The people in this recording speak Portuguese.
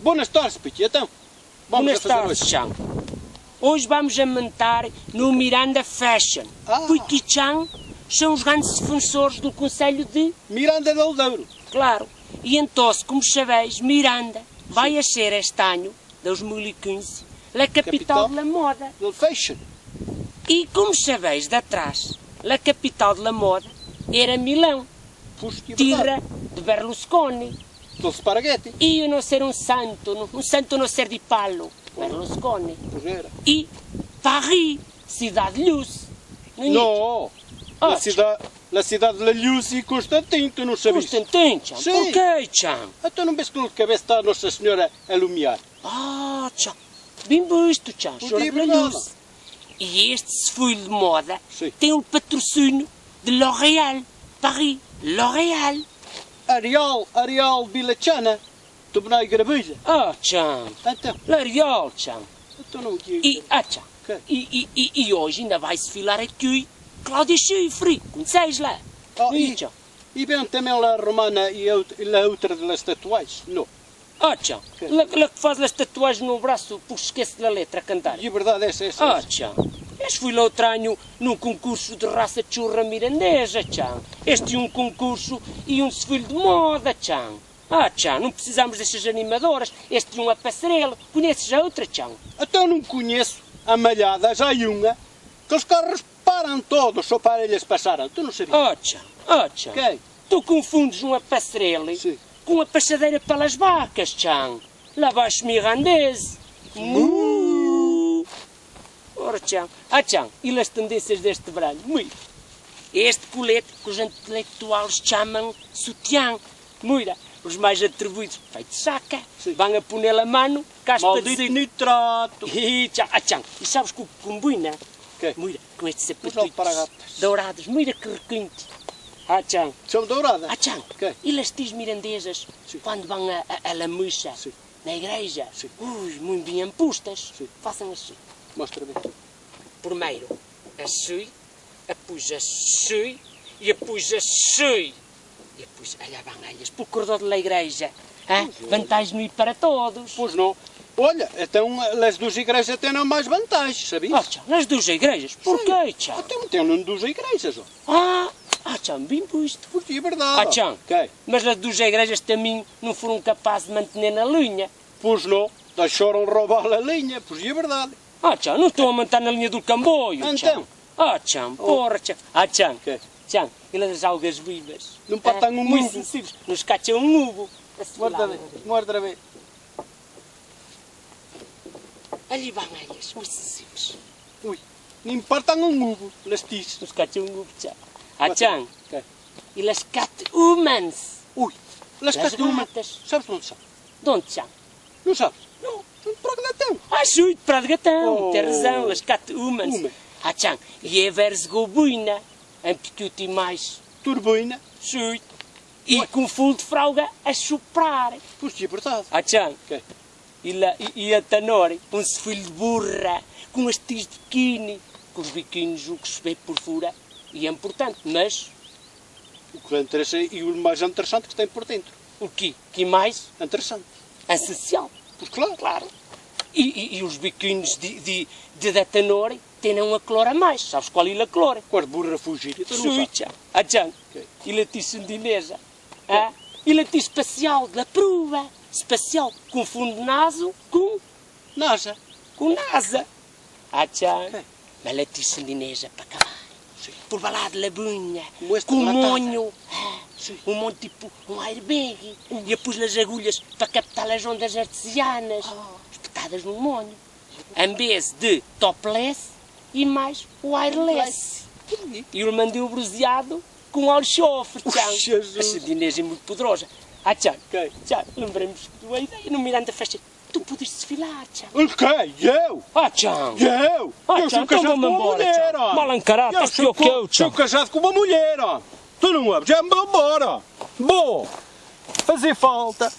Boas tardes, Piti. Então, vamos Boas a fazer tardes, hoje. Chão. Hoje vamos a montar no Miranda Fashion. Porque Chão são os grandes defensores do Conselho de... Miranda de Aldeiro. Claro. E então, como sabeis, Miranda vai a ser este ano, 2015, a capital da moda. Do fashion. E como sabeis, de atrás, a capital da moda era Milão, terra de Berlusconi. Do spaghetti. E eu não ser um santo não ser de palo, Berlusconi. Pois era. E Paris, cidade de luz. Não. La cidade de La Luz e Constantino, tu não sabes? Constantino, Chão. Sim. Porquê, Chão? Então não vês que no cabeça está a Nossa Senhora a iluminar? Ah, Chão. Bem visto, Chão. Senhora de La Luz. E este desfile de moda tem o patrocínio de L'Oréal. Paris, L'Oréal. Arial Bilachana. Tu benai gravilha. Ah, Chão. Então. L'Oréal, Chão. Então não aqui. Chão. E hoje ainda vai desfilar aqui Cláudia Schiffer, conheces lá? E bem também a romana e a outra das tatuagens? Não. Tchau. Ela que faz as tatuagens no braço porque esquece da letra a cantar. E a verdade é essa. Tchau. Este fui lá outro ano num concurso de raça de churra mirandesa, tchau. Este é um concurso e um desfile de moda, tchau. Tchau, não precisamos destas animadoras. Este é uma passarela. Conheces a outra, tchau? Então não conheço a malhada, já há uma, que os carros param todos só para eles passarem. Tu não sabias? Tchau. Tu confundes uma passarela com a passadeira para as vacas, tchau. Lá vais mirandês. Ora, tchau. Tchau. E as tendências deste verano? Mira. Este colete que os intelectuais chamam sutiã. Mira. Os mais atrevidos, feito saca, vão a pôr a mano, caspa maldito de nitrato. Tchau. E sabes que o que combina? Mira, com estes sapatitos dourados, mira que requinte. Tchau. São douradas? Tchau. E as tias mirandesas, quando vão a la missa, na igreja, muito bem postas, façam assim. Mostra-me. Primeiro, assim, depois assim, e depois assim. E depois, olha, vão elas para o corredor da igreja. Vantagem para todos. Pois não. Olha, então as duas igrejas têm mais vantagens, sabias? Tchau, nas duas igrejas? Porquê, tchau? Então tem duas igrejas, tchau, bem visto. Porque é verdade. Tchau, mas as duas igrejas também não foram capazes de manter na linha. Pois não, deixaram roubar a linha, pois é verdade. Tchau, não estão a manter na linha do comboio, então. Tchau, porra, tchau. Tchau, e as algas vivas. Não patam um muito mugo. sensíveis. Nos cacham um mugo. Mostra-me. Ali vão elas, muito sensíveis. Ui, nem partam um mugo, las tis. Nos cacham um mugo, tchau. Tchau. E as cat-humans. Ui, las cat-humans. Sabes onde são? De onde são? Não sabes? Não, de Praia de Gatão. Sim, de Praia de Gatão, tem razão, as cat-humans. Tchau, e é verzegobuina. Um piquete mais turbina, e com full de fralda a soprar. Pois é verdade. Tchau. E a tenor, um desfile de burra, com as tis de biquíni, com os biquínis, o que se vê por fora, e é importante, mas... O que é interessante e o mais interessante que tem por dentro. O quê? Que mais? Interessante. Essencial. Pois claro. E os biquínis da tenor têm uma clora a mais. Sabes qual é a clora? Com as burras fugir. Tchau. E a tis sandinesa. E a tis espacial, da prova. Espacial. Confunde naso com... NASA. Com NASA. Tchau. Mas a tis sandinesa para acabar. Por lá de labunha. Com um monho. Um monho tipo um airbag. E depois as agulhas para captar as ondas artesianas. Espetadas num monho. Em vez de topless e mais wireless. E o mandeu bronzeado com alchofre. A sardinesa é muito poderosa. Tchau. Lembramos que tu aí no Miranda Fashion. Tu podes desfilar, tchau. Eu? Tchau. Eu? Eu sou casado com uma mulher, Mal encarado, estás pior que eu, tchau. Sou casado com uma mulher, Tu não ouves? Já me vou embora. Bom, fazer falta.